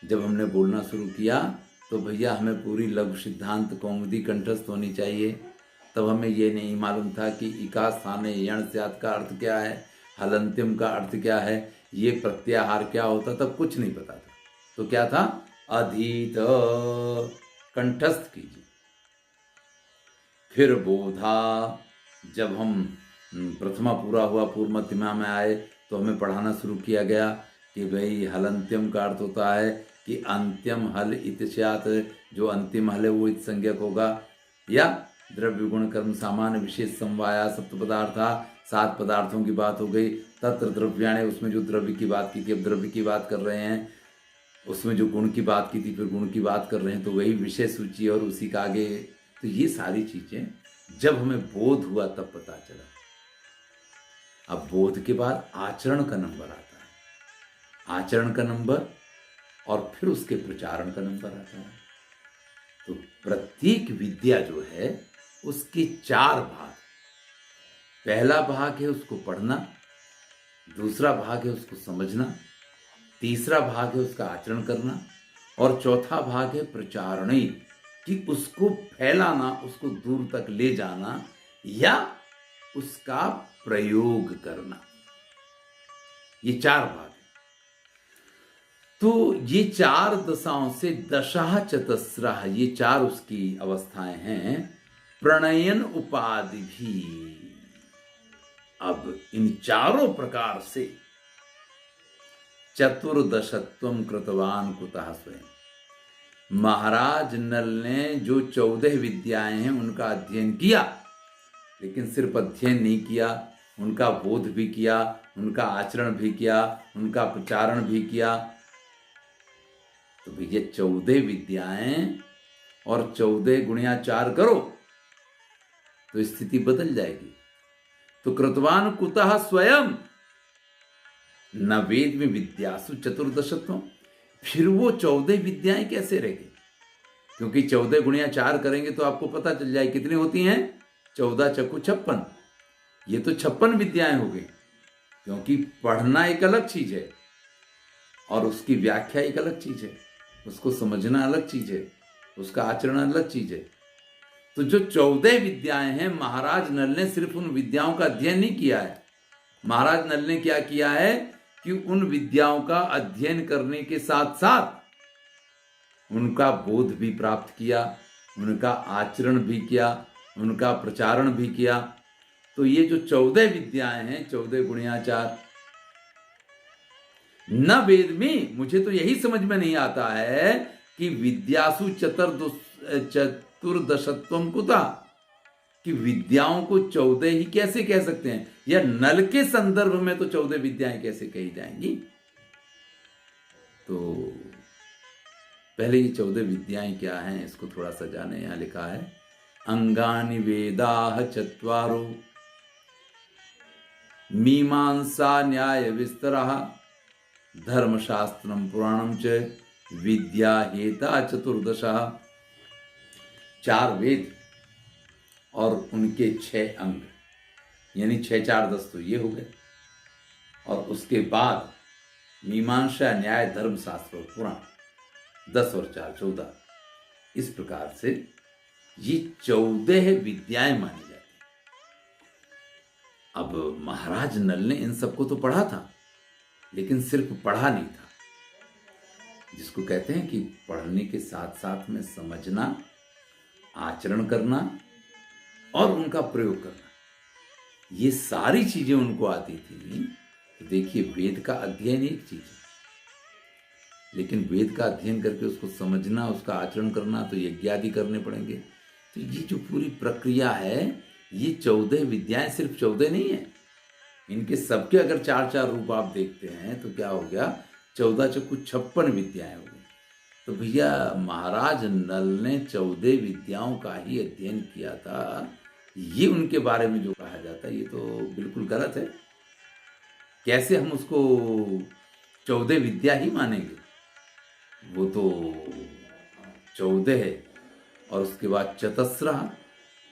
जब हमने बोलना शुरू किया तो भैया हमें पूरी लघु सिद्धांत कौमुदी कंठस्थ होनी चाहिए। तब हमें ये नहीं मालूम था कि इका स्थाने यण स्यात् का अर्थ क्या है, हलंत्यम का अर्थ क्या है, ये प्रत्याहार क्या होता, तब कुछ नहीं पता था। तो क्या था? अधीत, कंठस्थ कीजिए। फिर बोधा, जब हम प्रथमा पूरा हुआ, पूर्व मध्यमा में आए तो हमें पढ़ाना शुरू किया गया कि भाई हलंत्यम का अर्थ होता है कि अंत्यम हल इत स्यात्, जो अंतिम हल है वो इत संज्ञक होगा। या द्रव्य गुण कर्म सामान्य विशेष समवाया सप्त पदार्था, 7 पदार्थों की बात हो गई। तत्र द्रव्याणे, उसमें जो द्रव्य की बात की थी अब द्रव्य की बात कर रहे हैं। उसमें जो गुण की बात की थी फिर गुण की बात कर रहे हैं, तो वही विषय सूची और उसी का आगे। तो ये सारी चीजें जब हमें बोध हुआ तब पता चला। अब बोध के बाद आचरण का नंबर आता है, आचरण का नंबर, और फिर उसके प्रचारण का नंबर आता है। तो प्रत्येक विद्या जो है उसके 4 भाग। पहला भाग है उसको पढ़ना, दूसरा भाग है उसको समझना, तीसरा भाग है उसका आचरण करना, और चौथा भाग है प्रचारणी, कि उसको फैलाना, उसको दूर तक ले जाना या उसका प्रयोग करना। ये 4 भाग है। तो ये 4 दशाओं से दशा चतस्रः, ये 4 उसकी अवस्थाएं हैं। प्रणयन उपाधि भी। अब इन चारों प्रकार से चतुर्दशत्वम कृतवान कुतः स्वयं। महाराज नल ने जो 14 विद्याएं हैं उनका अध्ययन किया, लेकिन सिर्फ अध्ययन नहीं किया, उनका बोध भी किया, उनका आचरण भी किया, उनका प्रचारण भी किया। तो भैया 14 विद्याएं और 14 गुणिया 4 करो तो स्थिति बदल जाएगी। तो कृतवान कुतः स्वयं न वेद में विद्यासु चतुर्दशत्वम। फिर वो 14 विद्याएं कैसे रहेगी? क्योंकि 14 गुणिया 4 करेंगे तो आपको पता चल जाए कितनी होती हैं। 14 चक्कू 56। ये तो 56 विद्याएं हो गई। क्योंकि पढ़ना एक अलग चीज है और उसकी व्याख्या एक अलग चीज है, उसको समझना अलग चीज है, उसका आचरण अलग चीज है। तो जो 14 विद्याएं हैं, महाराज नल ने सिर्फ उन विद्याओं का अध्ययन नहीं किया है। महाराज नल ने क्या किया है कि उन विद्याओं का अध्ययन करने के साथ साथ उनका बोध भी प्राप्त किया, उनका आचरण भी किया, उनका प्रचारण भी किया। तो ये जो 14 विद्याएं हैं, 14 गुणिया 4, न वेद में, मुझे तो यही समझ में नहीं आता है कि विद्यासु चतुर्दशत्वम कुतः, कि विद्याओं को 14 ही कैसे कह सकते हैं, या नल के संदर्भ में तो 14 विद्याएं कैसे कही जाएंगी। तो पहले ये 14 विद्याएं क्या हैं इसको थोड़ा सा जाने। यहां लिखा है अंगानि वेदाः चत्वारो मीमांसा न्याय विस्तरः धर्मशास्त्रम पुराणम च विद्या हेता चतुर्दशः। 4 वेद और उनके 6 अंग, यानी 6 4 10 तो ये हो गए, और उसके बाद मीमांसा न्याय धर्मशास्त्र और पुराण 10 और 4 14। इस प्रकार से ये 14 विद्याएं मानी जाती। अब महाराज नल ने इन सबको तो पढ़ा था, लेकिन सिर्फ पढ़ा नहीं था। जिसको कहते हैं कि पढ़ने के साथ साथ में समझना, आचरण करना और उनका प्रयोग करना, ये सारी चीजें उनको आती थी। तो देखिए, वेद का अध्ययन एक चीज है, लेकिन वेद का अध्ययन करके उसको समझना, उसका आचरण करना, तो यज्ञादि करने पड़ेंगे। तो ये जो पूरी प्रक्रिया है, ये 14 विद्याएं सिर्फ 14 नहीं है, इनके सबके अगर 4 4 रूप आप देखते हैं तो क्या हो गया, 14 चक्कू 56 विद्याएं हो गई। तो भैया महाराज नल ने 14 विद्याओं का ही अध्ययन किया था। ये उनके बारे में जो कहा जाता है ये तो बिल्कुल गलत है। कैसे हम उसको 14 विद्या ही मानेंगे? वो तो 14 है और उसके बाद चतस्रः,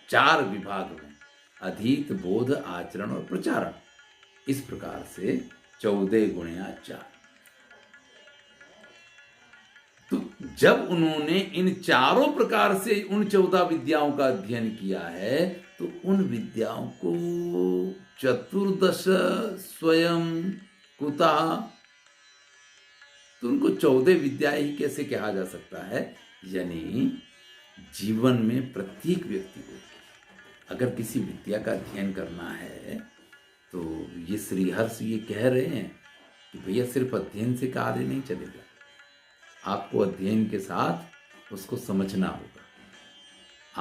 4 विभाग में अधीत, बोध, आचरण और प्रचारण। इस प्रकार से 14 गुणिया 4। तो जब उन्होंने इन चारों प्रकार से उन 14 विद्याओं का अध्ययन किया है, तो उन विद्याओं को चतुर्दश स्वयं कुतः, तो उनको 14 विद्याएं ही कैसे कहा जा सकता है? यानी जीवन में प्रत्येक व्यक्ति को अगर किसी विद्या का अध्ययन करना है, तो ये श्रीहर्ष ये कह रहे हैं कि भैया सिर्फ अध्ययन से कार्य नहीं चलेगा, आपको अध्ययन के साथ उसको समझना होगा।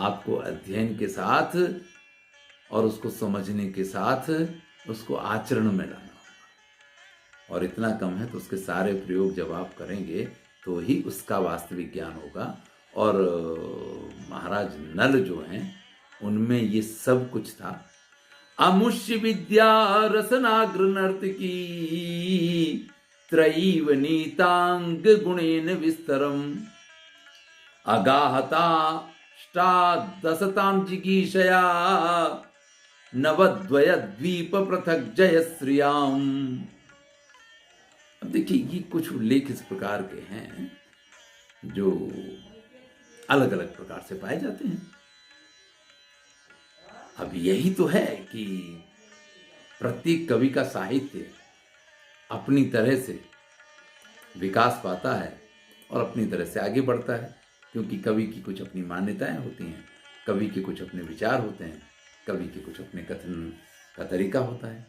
आपको अध्ययन के साथ और उसको समझने के साथ उसको आचरण में लाना होगा। और इतना कम है तो उसके सारे प्रयोग जब आप करेंगे तो ही उसका वास्तविक ज्ञान होगा। और महाराज नल जो हैं उनमें ये सब कुछ था। अमुष्य विद्या रसनाग्र नर्तकी त्रयीव नीतांग गुणेन विस्तरम अगाहताष्टादशतां जिगीषया नवद्वय द्वीप पृथक जय श्रियाम। अब देखिए, ये कुछ उल्लेख इस प्रकार के हैं जो अलग अलग प्रकार से पाए जाते हैं। अब यही तो है कि प्रत्येक कवि का साहित्य अपनी तरह से विकास पाता है और अपनी तरह से आगे बढ़ता है, क्योंकि कवि की कुछ अपनी मान्यताएं होती हैं, कवि के कुछ अपने विचार होते हैं, कवि के कुछ अपने कथन का तरीका होता है।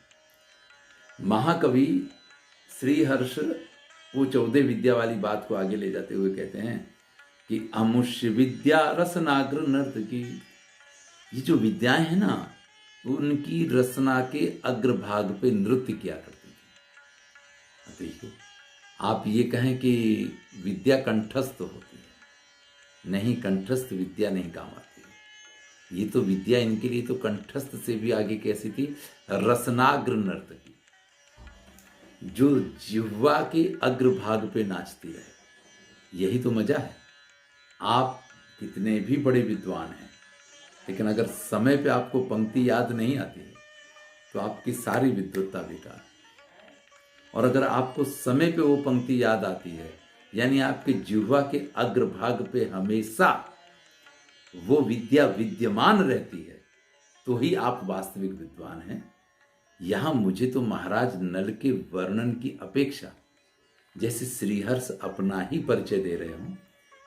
महाकवि श्रीहर्ष वो 14 विद्या वाली बात को आगे ले जाते हुए कहते हैं कि अमुष्य विद्या रसनाग्र नर्तकी, ये जो विद्याएं हैं ना, उनकी रसना के अग्रभाग पे नृत्य किया करती थी। देखिए, आप ये कहें कि विद्या कंठस्थ होती है, नहीं, कंठस्थ विद्या नहीं काम आती है। ये तो विद्या इनके लिए तो कंठस्थ से भी आगे कैसी थी, रसनाग्र नर्तकी, जो जिह्वा के अग्रभाग पे नाचती रहे। यही तो मजा है। आप कितने भी बड़े विद्वान हैं, लेकिन अगर समय पे आपको पंक्ति याद नहीं आती है तो आपकी सारी विद्वत्ता बेकार। और अगर आपको समय पे वो पंक्ति याद आती है, यानी आपके जिह्वा के अग्रभाग पे हमेशा वो विद्या विद्यमान रहती है, तो ही आप वास्तविक विद्वान हैं। यहां मुझे तो महाराज नल के वर्णन की अपेक्षा, जैसे श्रीहर्ष अपना ही परिचय दे रहे हों,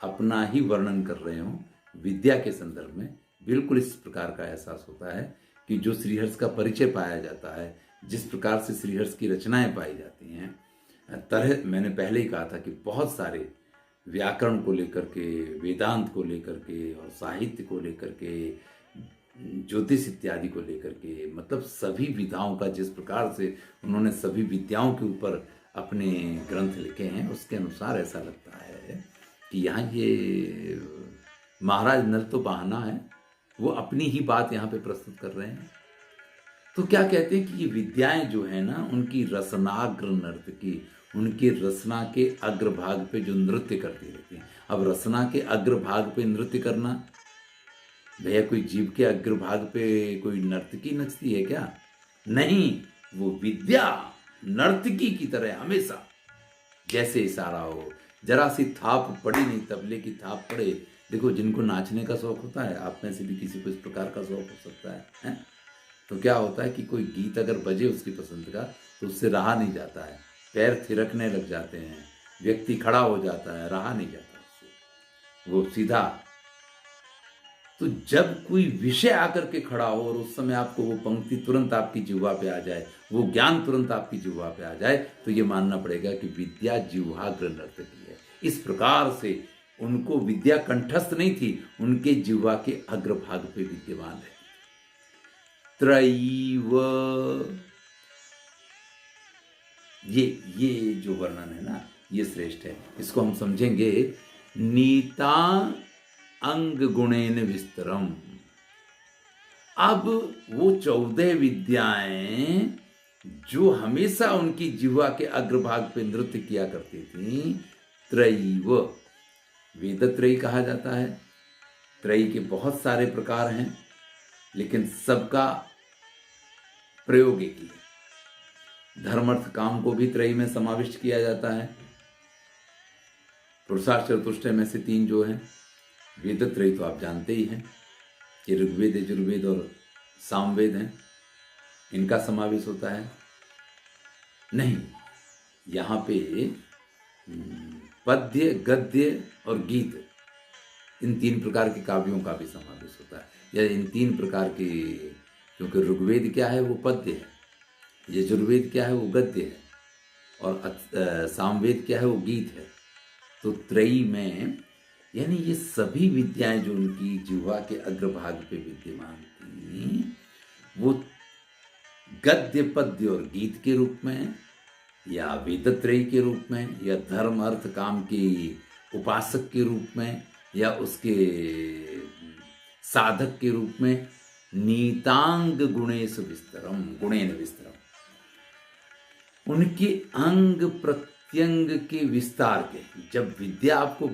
अपना ही वर्णन कर रहे हों विद्या के संदर्भ में, बिल्कुल इस प्रकार का एहसास होता है कि जो श्रीहर्ष का परिचय पाया जाता है, जिस प्रकार से श्रीहर्ष की रचनाएं पाई जाती हैं, तरह मैंने पहले ही कहा था कि बहुत सारे व्याकरण को लेकर के, वेदांत को लेकर के, और साहित्य को लेकर के, ज्योतिष इत्यादि को लेकर के, मतलब सभी विधाओं का जिस प्रकार से उन्होंने सभी विद्याओं के ऊपर अपने ग्रंथ लिखे हैं, उसके अनुसार ऐसा लगता है कि यहाँ ये महाराज नल तो बहाना है, वो अपनी ही बात यहाँ पे प्रस्तुत कर रहे हैं। तो क्या कहते हैं कि ये विद्याएं जो है ना, उनकी रसनाग्र नर्तकी, उनकी रसना के अग्रभाग पे जो नृत्य करती रहती हैं। अब रसना के अग्रभाग पे नृत्य करना, भैया कोई जीव के अग्रभाग पे कोई नर्तकी नचती है क्या? नहीं, वो विद्या नर्तकी की तरह हमेशा जैसे इशारा हो, जरा सी थाप पड़ी नहीं, तबले की थाप पड़े। देखो, जिनको नाचने का शौक होता है, आप में से भी किसी को इस प्रकार का शौक हो सकता है? तो क्या होता है कि कोई गीत अगर बजे उसकी पसंद का, तो उससे रहा नहीं जाता है, पैर थिरकने लग जाते हैं, व्यक्ति खड़ा हो जाता है, रहा नहीं जाता उससे, वो सीधा। तो जब कोई विषय आकर के खड़ा हो और उस समय आपको वो पंक्ति तुरंत आपकी जिह्वा पे आ जाए, वो ज्ञान तुरंत आपकी जिह्वा पे आ जाए, तो ये मानना पड़ेगा कि विद्या जिह्वाग्र नर्तकी है। इस प्रकार से उनको विद्या कंठस्थ नहीं थी, उनके जिह्वा के अग्रभाग पे विद्यमान है। त्रैव, ये जो वर्णन है ना, ये श्रेष्ठ है। इसको हम समझेंगे नीता अंग गुणेन विस्तरम। अब वो 14 विद्याएं जो हमेशा उनकी जिह्वा के अग्रभाग पे नृत्य किया करती थी, त्रैव, वेदत्रयी कहा जाता है। त्रयी के बहुत सारे प्रकार हैं, लेकिन सबका प्रयोग एक ही है। धर्म अर्थ काम को भी त्रयी में समाविष्ट किया जाता है। पुरुषार्थ चतुष्टय में से 3 जो हैं, वेदत्रयी तो आप जानते ही हैं कि ऋग्वेद, यजुर्वेद और सामवेद हैं, इनका समावेश होता है। नहीं, यहाँ पे पद्य, गद्य और गीत, इन 3 प्रकार के काव्यों का भी समावेश होता है, या इन 3 प्रकार के, क्योंकि ऋग्वेद क्या है, वो पद्य है, यजुर्वेद क्या है, वो गद्य है, और सामवेद क्या है, वो गीत है। तो त्रयी में, यानी ये सभी विद्याएं जो उनकी जिह्वा के अग्रभाग पे विद्यमान थी, वो गद्य, पद्य और गीत के रूप में, या वेदत्रयी के रूप में, या धर्म अर्थ काम के उपासक के रूप में, या उसके साधक के रूप में, नीतांग गुणेश विस्तरम, गुणेन विस्तरम, उनके अंग प्रत्यंग के विस्तार के। जब विद्या आपको,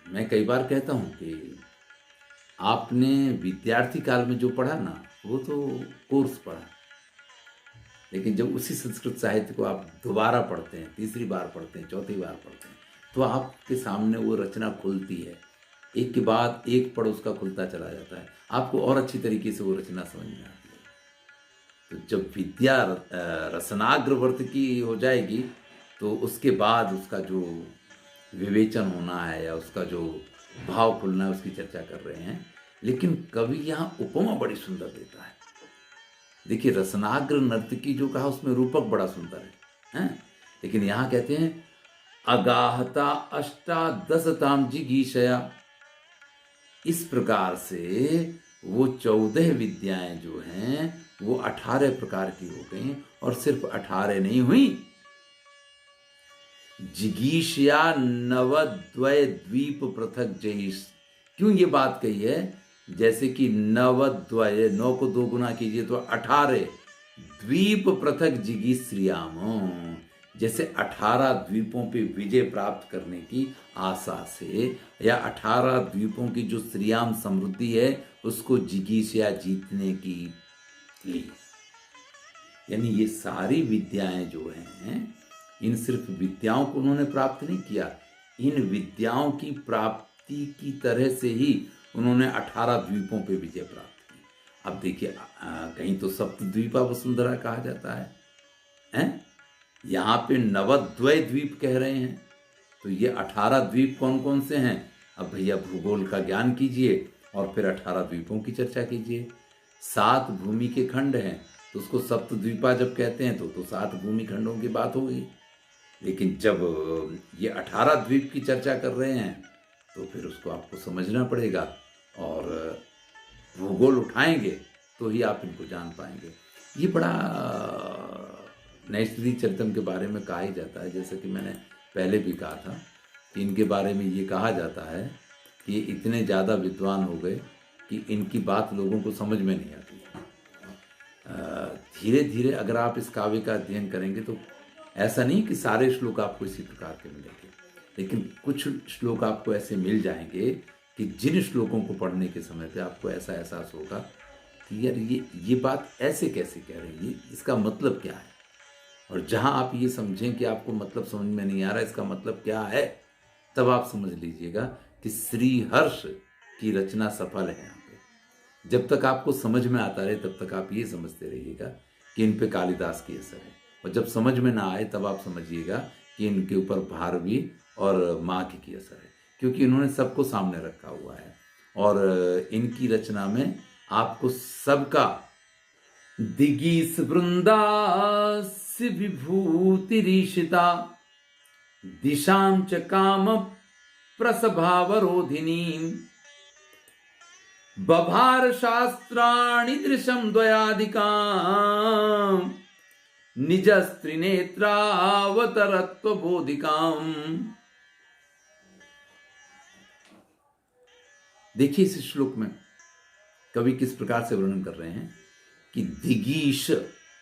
मैं कई बार कहता हूं कि आपने विद्यार्थी काल में जो पढ़ा ना, वो तो कोर्स पढ़ा, लेकिन जब उसी संस्कृत साहित्य को आप दोबारा पढ़ते हैं, तीसरी बार पढ़ते हैं, चौथी बार पढ़ते हैं, तो आपके सामने वो रचना खुलती है, एक के बाद एक पढ़ उसका खुलता चला जाता है, आपको और अच्छी तरीके से वो रचना समझ में आती है। तो जब विद्या रसनाग्रवर्त की हो जाएगी, तो उसके बाद उसका जो विवेचन होना है या उसका जो भाव खुलना है उसकी चर्चा कर रहे हैं। लेकिन कवि यहाँ उपमा बड़ी सुंदर देता है। देखिए, रसनाग्र नर्तकी जो कहा उसमें रूपक बड़ा सुंदर है? लेकिन यहाँ कहते हैं अगाहता अष्टादशताम जिगीषया। इस प्रकार से वो 14 विद्याएं जो हैं वो 18 प्रकार की हो गई, और सिर्फ 18 नहीं हुई, जिगीषया नवद्वय द्वीप पृथक जैस। क्यों ये बात कही है? जैसे कि नवद्वय, 9 को 2 गुना कीजिए तो 18, द्वीप पृथक जिगीश्रियाम, जैसे 18 द्वीपों पे विजय प्राप्त करने की आशा से, या 18 द्वीपों की जो श्रीयाम समृद्धि है उसको जिगीषया जीतने की लिए। यानी ये सारी विद्याएं जो हैं, इन सिर्फ विद्याओं को उन्होंने प्राप्त नहीं किया, इन विद्याओं की प्राप्ति की तरह से ही उन्होंने 18 द्वीपों पे विजय प्राप्त की। अब देखिए, कहीं तो सप्तद्वीपा वसुंधरा कहा जाता है? यहाँ पे नवद्वय द्वीप कह रहे हैं, तो ये 18 द्वीप कौन कौन से हैं? अब भैया भूगोल का ज्ञान कीजिए और फिर 18 द्वीपों की चर्चा कीजिए। 7 भूमि के खंड हैं, तो उसको सप्तद्वीपा जब कहते हैं तो 7 भूमि खंडों की बात होगी। लेकिन जब ये 18 द्वीप की चर्चा कर रहे हैं तो फिर उसको आपको समझना पड़ेगा, और भूगोल उठाएंगे तो ही आप इनको जान पाएंगे। ये बड़ा नैषधि चरितम के बारे में कहा ही जाता है, जैसे कि मैंने पहले भी कहा था कि इनके बारे में ये कहा जाता है कि ये इतने ज़्यादा विद्वान हो गए कि इनकी बात लोगों को समझ में नहीं आती। धीरे धीरे अगर आप इस काव्य का अध्ययन करेंगे तो ऐसा नहीं कि सारे श्लोक आपको इसी प्रकार के मिलेंगे, लेकिन कुछ श्लोक आपको ऐसे मिल जाएंगे कि जिन श्लोकों को पढ़ने के समय पे आपको ऐसा एहसास होगा कि यार ये बात ऐसे कैसे कह रही है, इसका मतलब क्या है। और जहां आप ये समझें कि आपको मतलब समझ में नहीं आ रहा, इसका मतलब क्या है, तब आप समझ लीजिएगा कि श्रीहर्ष की रचना सफल है यहाँ पे। जब तक आपको समझ में आता रहे तब तक आप ये समझते रहिएगा कि इन पे कालिदास की असर है, और जब समझ में ना आए तब आप समझिएगा कि इनके ऊपर भारवी और माघ की असर है, क्योंकि इन्होंने सबको सामने रखा हुआ है। और इनकी रचना में आपको सबका दिगीस वृंदास्य विभूतिरीशिता दिशां च काम प्रसभावरोधिनीं बभार शास्त्राणि दृशं द्वयाधिकां निज स्त्रीनेत्रावतरत्व बोधिकां। देखिए इस श्लोक में कवि किस प्रकार से वर्णन कर रहे हैं कि दिगीश,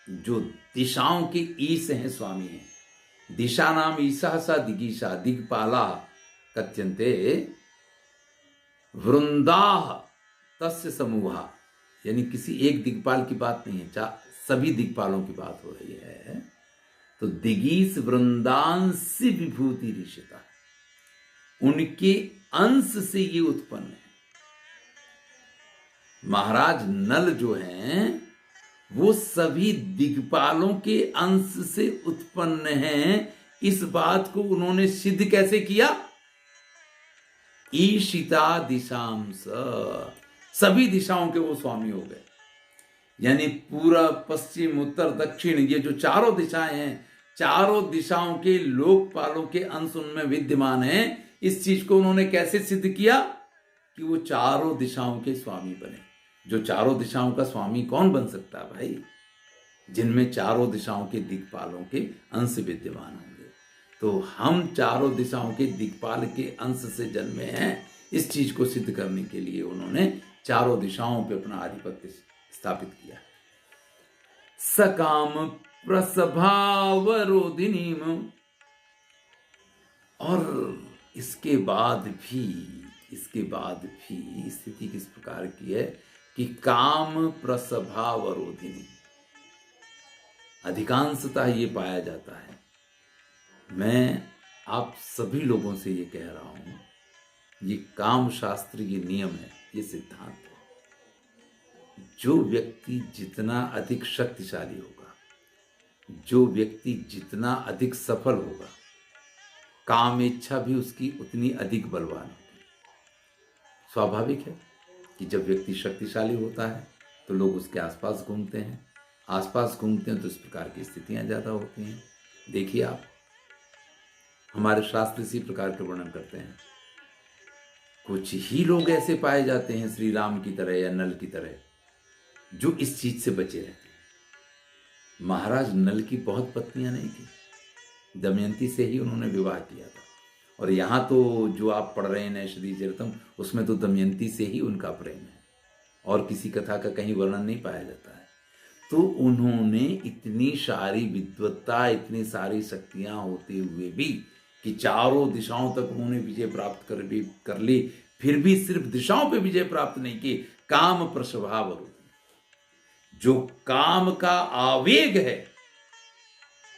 जो दिशाओं के ईश हैं, स्वामी हैं। दिशा नाम ईसा सा दिगीशा दिग्पाला कथ्यन्ते वृंदाह तस्य समूहा। यानी किसी एक दिग्पाल की बात नहीं है, सभी दिग्पालों की बात हो रही है। तो दिगीश वृंदांसी विभूति ऋषिता, उनके अंश से ये उत्पन्न है। महाराज नल जो हैं वो सभी दिग्पालों के अंश से उत्पन्न हैं। इस बात को उन्होंने सिद्ध कैसे किया? ईशिता दिशाम सभी दिशाओं के वो स्वामी हो गए। यानी पूरब पश्चिम उत्तर दक्षिण, ये जो चारों दिशाएं हैं, चारों दिशाओं के लोकपालों के अंश उनमें विद्यमान हैं। इस चीज को उन्होंने कैसे सिद्ध किया कि वो चारों दिशाओं के स्वामी बने। जो चारों दिशाओं का स्वामी कौन बन सकता है भाई? जिनमें चारों दिशाओं के दिक्पालों के अंश विद्यमान होंगे। तो हम चारों दिशाओं के दिक्पाल के अंश से जन्मे हैं। इस चीज को सिद्ध करने के लिए उन्होंने चारों दिशाओं पे अपना आधिपत्य स्थापित किया। सकाम प्रसभावरोधिनीम, और इसके बाद भी स्थिति किस प्रकार की है कि काम प्रसभावरोधिनी। अधिकांशतः ये पाया जाता है, मैं आप सभी लोगों से ये कह रहा हूं, ये काम शास्त्र, ये नियम है, ये सिद्धांत है। जो व्यक्ति जितना अधिक शक्तिशाली होगा, जो व्यक्ति जितना अधिक सफल होगा, काम इच्छा भी उसकी उतनी अधिक बलवान होगी। स्वाभाविक है कि जब व्यक्ति शक्तिशाली होता है तो लोग उसके आसपास घूमते हैं, तो इस प्रकार की स्थितियां ज्यादा होती हैं। देखिए आप, हमारे शास्त्र इसी प्रकार के वर्णन करते हैं। कुछ ही लोग ऐसे पाए जाते हैं श्री राम की तरह या नल की तरह जो इस चीज से बचे रहते हैं। महाराज नल की बहुत पत्नियां नहीं थी, दमयंती से ही उन्होंने विवाह किया था। और यहाँ तो जो आप पढ़ रहे हैं नैषधि चरितम, उसमें तो दमयंती से ही उनका प्रेम है और किसी कथा का कहीं वर्णन नहीं पाया जाता है। तो उन्होंने इतनी सारी विद्वत्ता, इतनी सारी शक्तियां होते हुए भी कि चारों दिशाओं तक उन्होंने विजय प्राप्त कर ली, फिर भी सिर्फ दिशाओं पे विजय प्राप्त नहीं की, काम प्रस्वभाव रूप, जो काम का आवेग है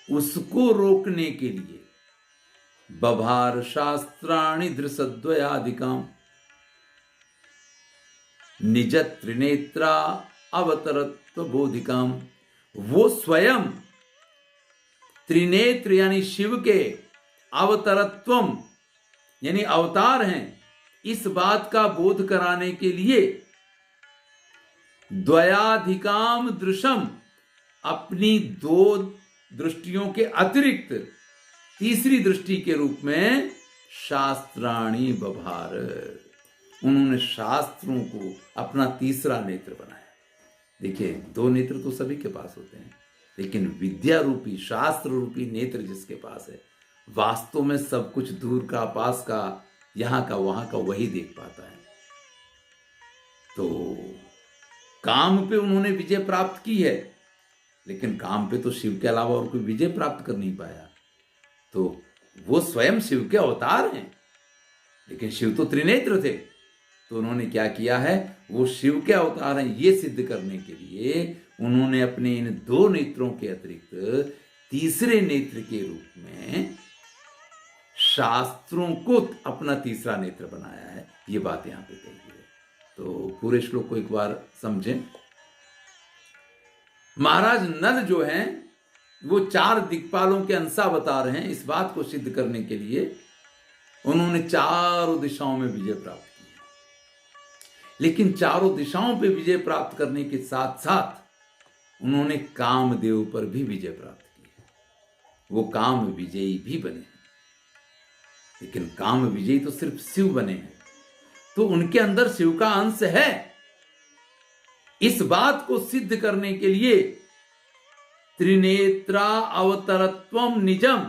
उसको रोकने के लिए बभार शास्त्राणि दृसद्वयाधिकाम निज त्रिनेत्रा अवतरत्व बोधिकाम, वो स्वयं त्रिनेत्र यानी शिव के अवतरत्वम यानी अवतार हैं, इस बात का बोध कराने के लिए द्वयाधिकाम दृशम, अपनी दो दृष्टियों के अतिरिक्त तीसरी दृष्टि के रूप में शास्त्राणी बभार, उन्होंने शास्त्रों को अपना तीसरा नेत्र बनाया। देखिए, दो नेत्र तो सभी के पास होते हैं, लेकिन विद्या रूपी शास्त्र रूपी नेत्र जिसके पास है, वास्तव में सब कुछ दूर का, पास का, यहां का, वहां का वही देख पाता है। तो काम पे उन्होंने विजय प्राप्त की है, लेकिन काम पे तो शिव के अलावा और कोई विजय प्राप्त कर नहीं पाया। तो वो स्वयं शिव के अवतार हैं, लेकिन शिव तो त्रिनेत्र थे। तो उन्होंने क्या किया है, वो शिव के अवतार हैं ये सिद्ध करने के लिए उन्होंने अपने इन दो नेत्रों के अतिरिक्त तीसरे नेत्र के रूप में शास्त्रों को अपना तीसरा नेत्र बनाया है। ये बात यहां पे कही है। तो पूरे श्लोक को एक बार समझें। महाराज नल जो हैं वो चार दिक्पालों के अंशावतार हैं। इस बात को सिद्ध करने के लिए उन्होंने चारों दिशाओं में विजय प्राप्त की है, लेकिन चारों दिशाओं पे विजय प्राप्त करने के साथ साथ उन्होंने कामदेव पर भी विजय प्राप्त की है। वो काम विजयी भी बने हैं, लेकिन काम विजयी तो सिर्फ शिव बने हैं, तो उनके अंदर शिव का अंश है। इस बात को सिद्ध करने के लिए त्रिनेत्रा अवतरत्वम निजम,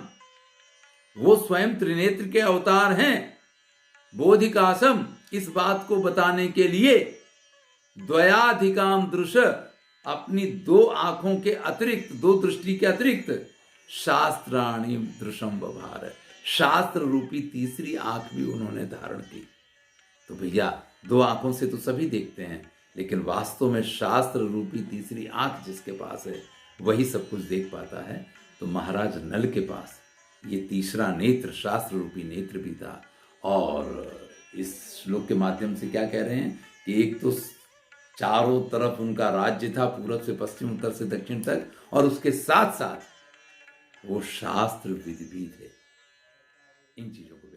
वो स्वयं त्रिनेत्र के अवतार हैं। बोधिकासम, इस बात को बताने के लिए द्वयाधिकाम दृश, अपनी दो आंखों के अतिरिक्त, दो दृष्टि के अतिरिक्त शास्त्राणी दृशम बभार, शास्त्र रूपी तीसरी आंख भी उन्होंने धारण की। तो भैया, दो आंखों से तो सभी देखते हैं, लेकिन वास्तव में शास्त्र रूपी तीसरी आंख जिसके पास है वही सब कुछ देख पाता है। तो महाराज नल के पास ये तीसरा नेत्र, शास्त्र रूपी नेत्र भी था। और इस श्लोक के माध्यम से क्या कह रहे हैं कि एक तो चारों तरफ उनका राज्य था, पूरब से पश्चिम, उत्तर से दक्षिण तक, और उसके साथ साथ वो शास्त्र विद भी थे। इन चीजों को